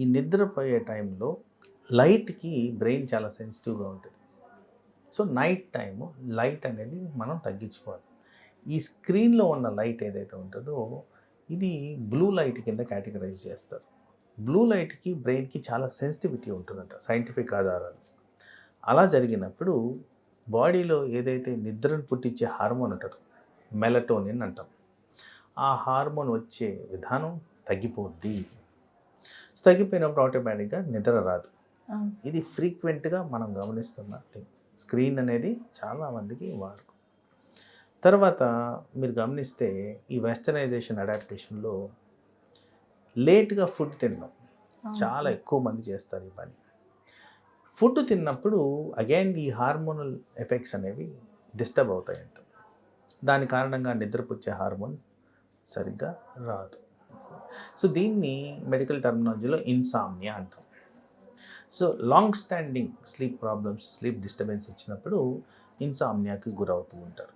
ఈ నిద్రపోయే టైంలో లైట్‌కి బ్రెయిన్ చాలా సెన్సిటివ్‌గా ఉంటుంది. సో, నైట్ టైము లైట్ అనేది మనం తగ్గించుకోవాలి. ఈ స్క్రీన్‌లో ఉన్న లైట్ ఏదైతే ఉంటదో, ఇది బ్లూ లైట్ కింద కేటగరైజ్ చేస్తారు. బ్లూ లైట్‌కి, బ్రెయిన్‌కి చాలా సెన్సిటివిటీ ఉంటుందంట సైంటిఫిక్ ఆధారాలు. అలా జరిగినప్పుడు బాడీలో ఏదైతే నిద్రను పుట్టించే హార్మోన్ ఉంటదో, మెలటోనిన్ అంటాం. ఆ హార్మోన్ వచ్చే విధానం తగ్గిపోద్ది. తగ్గిపోయినప్పుడు ఆటోమేటిక్‌గా నిద్ర రాదు. అవును సార్. ఇది ఫ్రీక్వెంట్‌గా మనం గమనిస్తున్న థింగ్. స్క్రీన్ అనేది చాలామందికి వాడకం. తర్వాత మీరు గమనిస్తే ఈ వెస్టర్నైజేషన్ అడాప్టేషన్‌లో లేట్‌గా ఫుడ్ తినడం అవును చాలా సార్. ఎక్కువ మంది చేస్తారు ఈ పని. ఫుడ్ తిన్నప్పుడు అగైన్ ఈ హార్మోనల్ ఎఫెక్ట్స్ అనేవి డిస్టర్బ్ అవుతాయంట. దాని కారణంగా నిద్రపుచ్చే హార్మోన్ సరిగ్గా రాదు. సో, దీన్ని మెడికల్ టర్మినాలజీలో ఇన్సామ్నియా అంటాం. So, long standing sleep problems, sleep disturbance వచ్చినప్పుడు ఇన్సామ్నియాకి గురవుతూ ఉంటారు.